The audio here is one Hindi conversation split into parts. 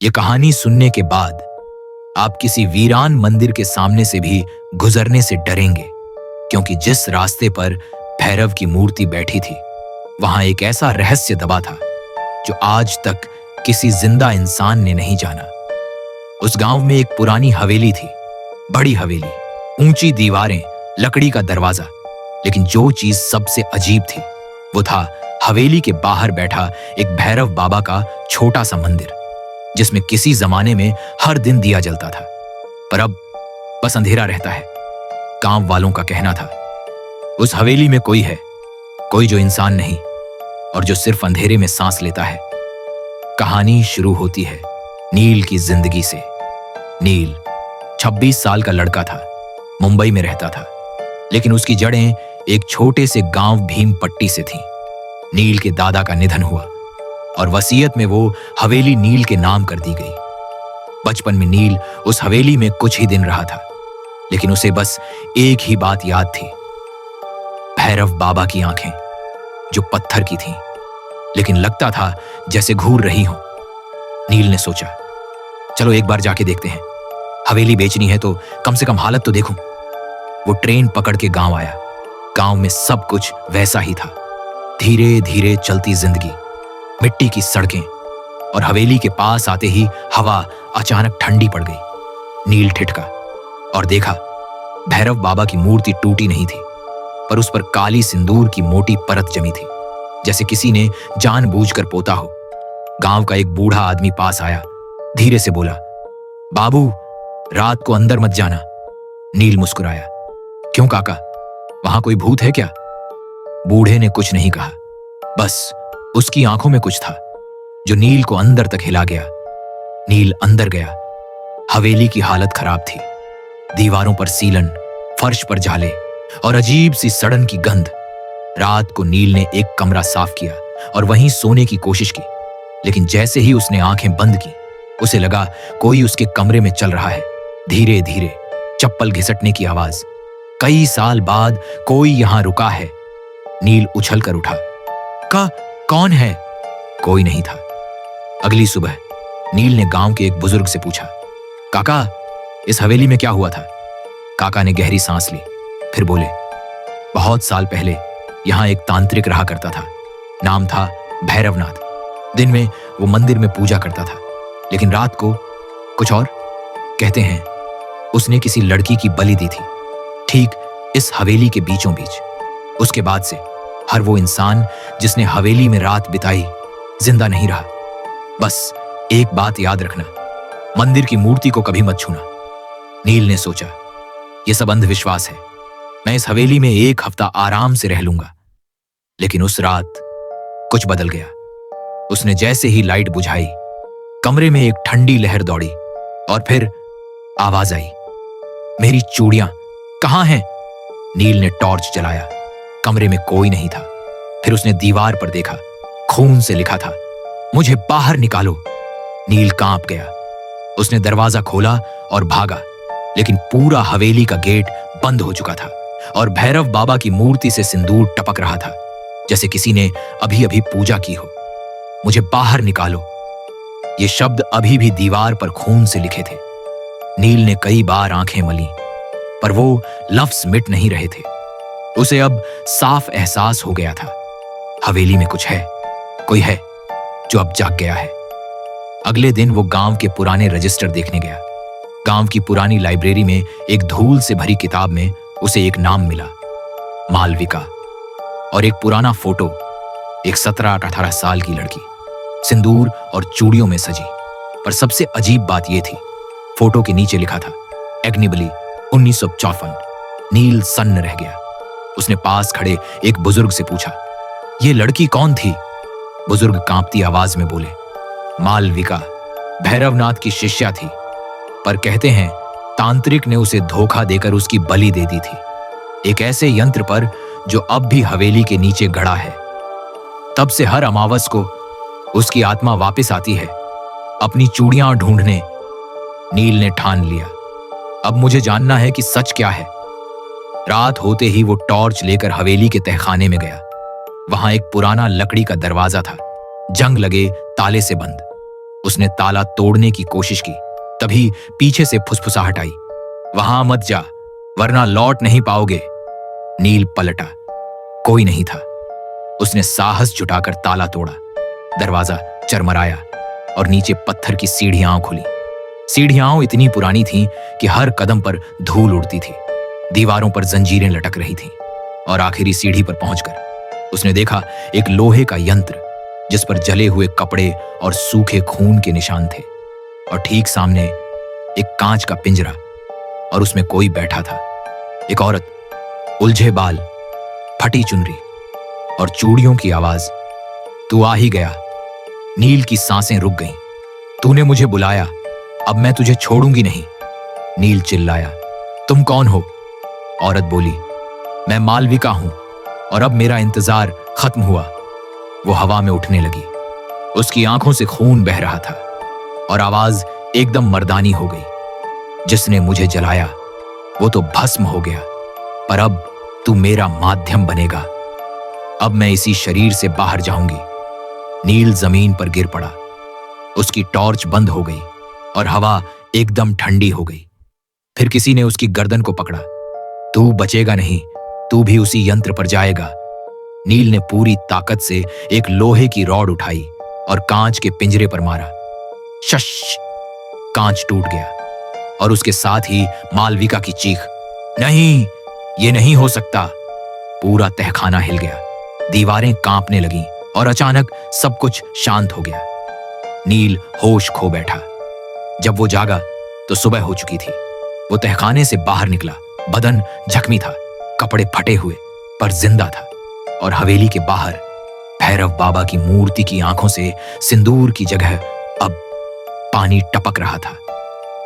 ये कहानी सुनने के बाद आप किसी वीरान मंदिर के सामने से भी गुजरने से डरेंगे, क्योंकि जिस रास्ते पर भैरव की मूर्ति बैठी थी वहां एक ऐसा रहस्य दबा था जो आज तक किसी जिंदा इंसान ने नहीं जाना। उस गांव में एक पुरानी हवेली थी, बड़ी हवेली, ऊंची दीवारें, लकड़ी का दरवाजा। लेकिन जो चीज सबसे अजीब थी वो था हवेली के बाहर बैठा एक भैरव बाबा का छोटा सा मंदिर, जिसमें किसी जमाने में हर दिन दिया जलता था, पर अब बस अंधेरा रहता है। गांव वालों का कहना था उस हवेली में कोई है, कोई जो इंसान नहीं और जो सिर्फ अंधेरे में सांस लेता है। कहानी शुरू होती है नील की जिंदगी से। नील 26 साल का लड़का था, मुंबई में रहता था, लेकिन उसकी जड़ें एक छोटे से गांव भीमपट्टी से थीं। नील के दादा का निधन हुआ और वसीयत में वो हवेली नील के नाम कर दी गई। बचपन में नील उस हवेली में कुछ ही दिन रहा था, लेकिन उसे बस एक ही बात याद थी, भैरव बाबा की आंखें जो पत्थर की थीं, लेकिन लगता था जैसे घूर रही हों। नील ने सोचा, चलो एक बार जाके देखते हैं, हवेली बेचनी है तो कम से कम हालत तो देखूं। वो ट्रेन पकड़ के गांव आया। गांव में सब कुछ वैसा ही था, धीरे धीरे चलती जिंदगी, मिट्टी की सड़कें, और हवेली के पास आते ही हवा अचानक ठंडी पड़ गई। नील ठिठका और देखा भैरव बाबा की मूर्ति टूटी नहीं थी, पर उस पर काली सिंदूर की मोटी परत जमी थी, जैसे किसी ने जानबूझकर पोता हो। गांव का एक बूढ़ा आदमी पास आया, धीरे से बोला, बाबू रात को अंदर मत जाना। नील मुस्कुराया, क्यों काका, वहां कोई भूत है क्या? बूढ़े ने कुछ नहीं कहा, बस उसकी आंखों में कुछ था जो नील को अंदर तक हिला गया। नील अंदर गया। हवेली की हालत खराब थी, दीवारों पर सीलन, फर्श पर जाले और अजीब सी सड़न की गंध। रात को नील ने एक कमरा साफ किया और वहीं सोने की कोशिश की, लेकिन जैसे ही उसने आंखें बंद की उसे लगा कोई उसके कमरे में चल रहा है। धीरे धीरे चप्पल घिसटने की आवाज। कई साल बाद कोई यहां रुका है। नील उछल कर उठा। कौन है? कोई नहीं था। अगली सुबह नील ने गांव के एक बुजुर्ग से पूछा, काका इस हवेली में क्या हुआ था? काका ने गहरी सांस ली, फिर बोले, बहुत साल पहले यहां एक तांत्रिक रहा करता था, नाम था भैरवनाथ। दिन में वो मंदिर में पूजा करता था, लेकिन रात को कुछ और। कहते हैं उसने किसी लड़की की बलि दी थी, ठीक इस हवेली के बीचों बीच। उसके बाद से हर वो इंसान जिसने हवेली में रात बिताई जिंदा नहीं रहा। बस एक बात याद रखना, मंदिर की मूर्ति को कभी मत छूना। नील ने सोचा, यह सब अंधविश्वास है, मैं इस हवेली में एक हफ्ता आराम से रह लूंगा। लेकिन उस रात कुछ बदल गया। उसने जैसे ही लाइट बुझाई, कमरे में एक ठंडी लहर दौड़ी और फिर आवाज आई, मेरी चूड़ियां कहां हैं? नील ने टॉर्च जलाया। कमरे में कोई नहीं था। फिर उसने दीवार पर देखा, खून से लिखा था, मुझे बाहर निकालो। नील कांप गया। उसने दरवाजा खोला और भागा, लेकिन पूरा हवेली का गेट बंद हो चुका था और भैरव बाबा की मूर्ति से सिंदूर टपक रहा था, जैसे किसी ने अभी अभी पूजा की हो। मुझे बाहर निकालो। ये शब्द अभी भी दीवार पर खून से लिखे थे। नील ने कई बार आंखें मली, पर वो लफ्ज मिट नहीं रहे थे। उसे अब साफ एहसास हो गया था, हवेली में कुछ है, कोई है जो अब जाग गया है। अगले दिन वो गांव के पुराने रजिस्टर देखने गया। गांव की पुरानी लाइब्रेरी में एक धूल से भरी किताब में उसे एक नाम मिला, मालविका, और एक पुराना फोटो, एक 17-18 साल की लड़की, सिंदूर और चूड़ियों में सजी। पर सबसे अजीब बात यह थी, फोटो के नीचे लिखा था एग्निबली 1954। नील सन्न रह गया। उसने पास खड़े एक बुजुर्ग से पूछा, ये लड़की कौन थी? बुजुर्ग कांपती आवाज में बोले, मालविका भैरवनाथ की शिष्या थी, पर कहते हैं तांत्रिक ने उसे धोखा देकर उसकी बलि दे दी थी, एक ऐसे यंत्र पर जो अब भी हवेली के नीचे गड़ा है। तब से हर अमावस को उसकी आत्मा वापस आती है, अपनी चूड़ियां ढूंढने। नील ने ठान लिया, अब मुझे जानना है कि सच क्या है। रात होते ही वो टॉर्च लेकर हवेली के तहखाने में गया। वहां एक पुराना लकड़ी का दरवाजा था, जंग लगे ताले से बंद। उसने ताला तोड़ने की कोशिश की, तभी पीछे से फुसफुसाहट आई, वहां मत जा वरना लौट नहीं पाओगे। नील पलटा, कोई नहीं था। उसने साहस जुटाकर ताला तोड़ा, दरवाजा चरमराया और नीचे पत्थर की सीढ़ियां खुली। सीढ़ियां इतनी पुरानी थीं कि हर कदम पर धूल उड़ती थी, दीवारों पर जंजीरें लटक रही थीं और आखिरी सीढ़ी पर पहुंचकर उसने देखा एक लोहे का यंत्र जिस पर जले हुए कपड़े और सूखे खून के निशान थे, और ठीक सामने एक कांच का पिंजरा और उसमें कोई बैठा था। एक औरत, उलझे बाल, फटी चुनरी और चूड़ियों की आवाज। तू आ ही गया। नील की सांसें रुक गईं। तूने मुझे बुलाया, अब मैं तुझे छोड़ूंगी नहीं। नील चिल्लाया, तुम कौन हो? औरत बोली, मैं मालविका हूं और अब मेरा इंतजार खत्म हुआ। वो हवा में उठने लगी, उसकी आंखों से खून बह रहा था और आवाज एकदम मर्दानी हो गई। जिसने मुझे जलाया वो तो भस्म हो गया, पर अब तू मेरा माध्यम बनेगा। अब मैं इसी शरीर से बाहर जाऊंगी। नील जमीन पर गिर पड़ा, उसकी टॉर्च बंद हो गई और हवा एकदम ठंडी हो गई। फिर किसी ने उसकी गर्दन को पकड़ा। तू बचेगा नहीं, तू भी उसी यंत्र पर जाएगा। नील ने पूरी ताकत से एक लोहे की रॉड उठाई और कांच के पिंजरे पर मारा। शश! कांच टूट गया और उसके साथ ही मालविका की चीख, नहीं, ये नहीं हो सकता। पूरा तहखाना हिल गया, दीवारें कांपने लगीं और अचानक सब कुछ शांत हो गया। नील होश खो बैठा। जब वो जागा तो सुबह हो चुकी थी। वो तहखाने से बाहर निकला, बदन जख्मी था, कपड़े फटे हुए पर जिंदा था, और हवेली के बाहर भैरव बाबा की मूर्ति की आंखों से सिंदूर की जगह अब पानी टपक रहा था।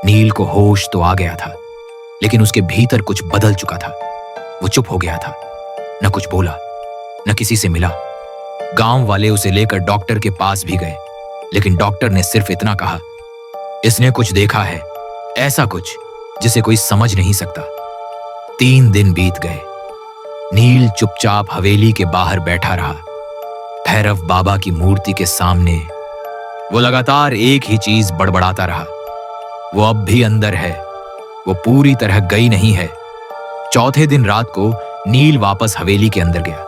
नील को होश तो आ गया था, लेकिन उसके भीतर कुछ बदल चुका था। वो चुप हो गया था, न कुछ बोला, न किसी से मिला। गांव वाले उसे लेकर डॉक्टर के पास भी गए, लेकिन डॉक्टर ने सिर्फ इतना कहा, इसने कुछ देखा है, ऐसा कुछ जिसे कोई समझ नहीं सकता। 3 दिन बीत गए। नील चुपचाप हवेली के बाहर बैठा रहा, भैरव बाबा की मूर्ति के सामने। वो लगातार एक ही चीज बड़बड़ाता रहा, वो अब भी अंदर है, वो पूरी तरह गई नहीं है। चौथे दिन रात को नील वापस हवेली के अंदर गया।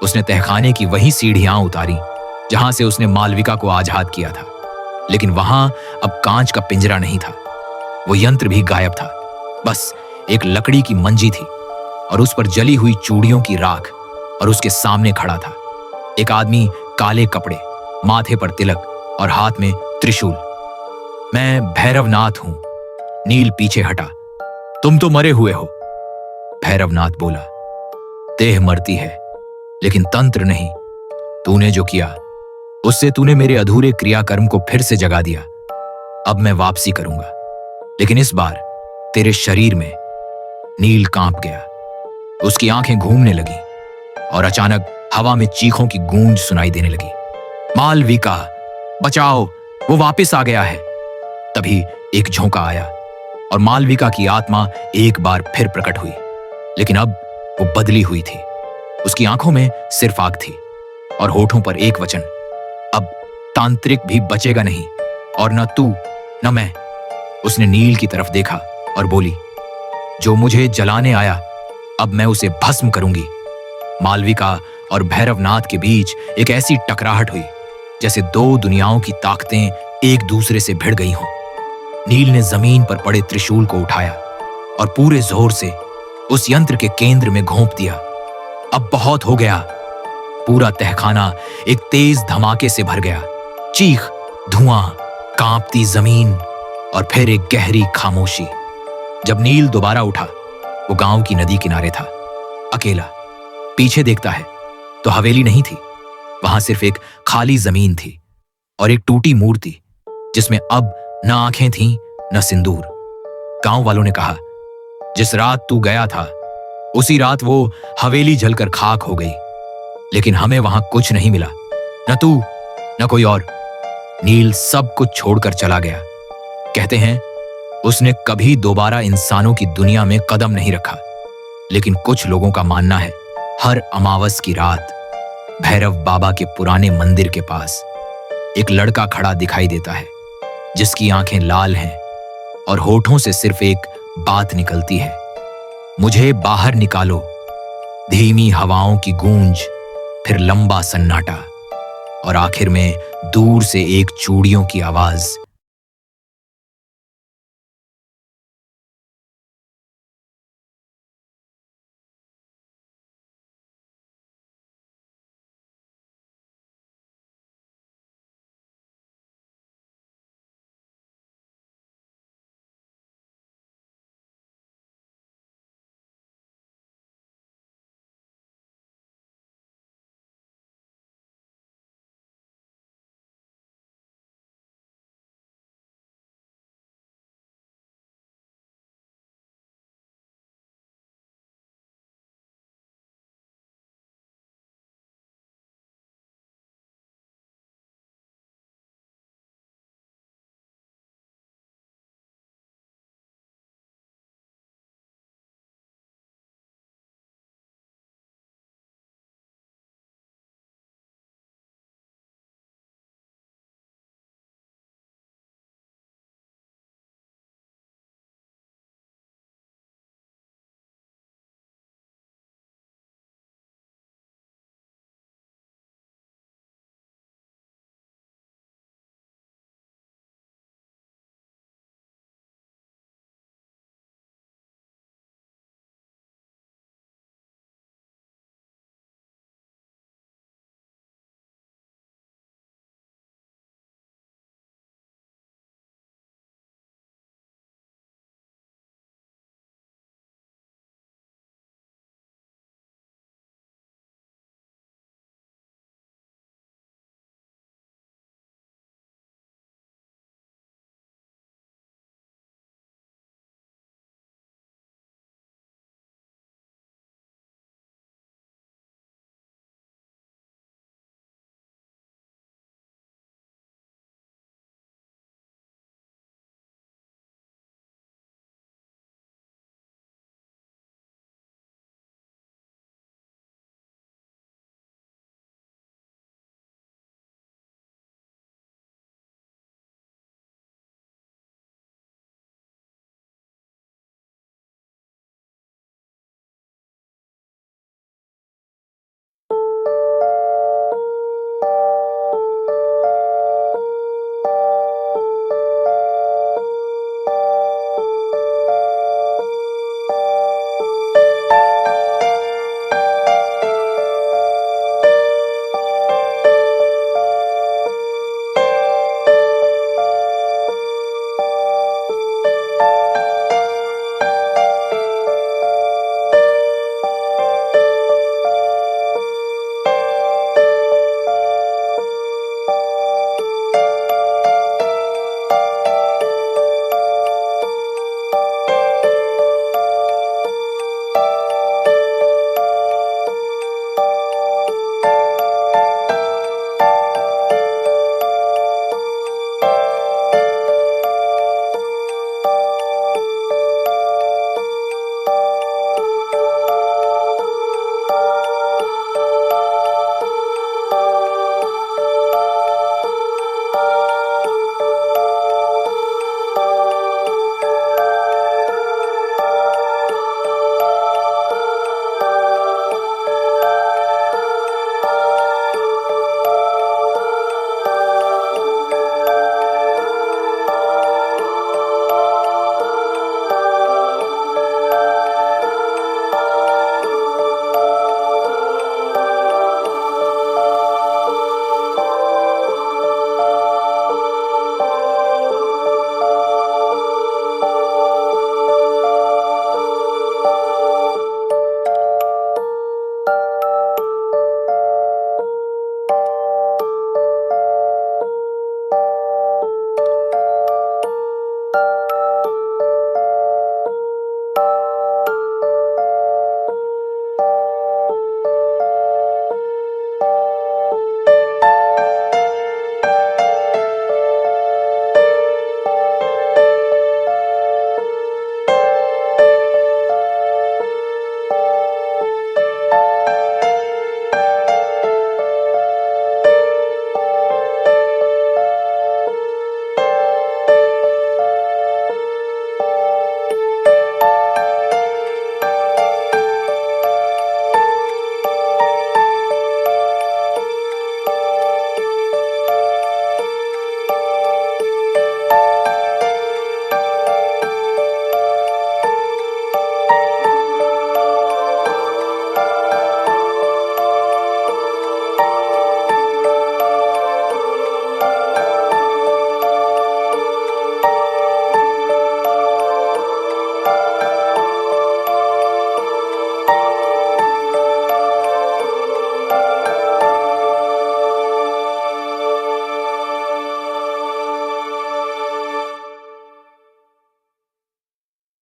उसने तहखाने की वही सीढ़ियां उतारी जहां से उसने मालविका को आजाद किया था, लेकिन वहां अब कांच का पिंजरा नहीं था। वो यंत्र भी गायब था। बस एक लकड़ी की मंजी थी और उस पर जली हुई चूड़ियों की राख, और उसके सामने खड़ा था एक आदमी, काले कपड़े, माथे पर तिलक और हाथ में त्रिशूल। मैं भैरवनाथ हूं। नील पीछे हटा। तुम तो मरे हुए हो। भैरवनाथ बोला, देह मरती है लेकिन तंत्र नहीं। तूने जो किया उससे तूने मेरे अधूरे क्रियाकर्म को फिर से जगा दिया। अब मैं वापसी करूंगा, लेकिन इस बार तेरे शरीर में। नील कांप गया, उसकी आंखें घूमने लगी और अचानक हवा में चीखों की गूंज सुनाई देने लगी। मालविका, बचाओ, वो वापस आ गया है। तभी एक झोंका आया और मालविका की आत्मा एक बार फिर प्रकट हुई, लेकिन अब वो बदली हुई थी। उसकी आंखों में सिर्फ आग थी और होठों पर एक वचन, अब तांत्रिक भी बचेगा नहीं, और न तू न मैं। उसने नील की तरफ देखा और बोली, जो मुझे जलाने आया अब मैं उसे भस्म करूंगी। मालविका और भैरवनाथ के बीच एक ऐसी टकराहट हुई जैसे 2 दुनियाओं की ताकतें एक दूसरे से भिड़ गई हों। नील ने जमीन पर पड़े त्रिशूल को उठाया और पूरे जोर से उस यंत्र के केंद्र में घोंप दिया। अब बहुत हो गया। पूरा तहखाना एक तेज धमाके से भर गया। चीख, धुआं, कांपती जमीन और फिर एक गहरी खामोशी। जब नील दोबारा उठा, वो गांव की नदी किनारे था, अकेला। पीछे देखता है तो हवेली नहीं थी, वहां सिर्फ एक खाली जमीन थी और एक टूटी मूर्ति जिसमें अब न आंखें थीं न सिंदूर। गांव वालों ने कहा, जिस रात तू गया था उसी रात वो हवेली जलकर खाक हो गई, लेकिन हमें वहां कुछ नहीं मिला, न तू न कोई और। नील सब कुछ छोड़कर चला गया। कहते हैं उसने कभी दोबारा इंसानों की दुनिया में कदम नहीं रखा, लेकिन कुछ लोगों का मानना है हर अमावस की रात भैरव बाबा के पुराने मंदिर के पास एक लड़का खड़ा दिखाई देता है, जिसकी आंखें लाल हैं और होठों से सिर्फ एक बात निकलती है, मुझे बाहर निकालो। धीमी हवाओं की गूंज, फिर लंबा सन्नाटा और आखिर में दूर से एक चूड़ियों की आवाज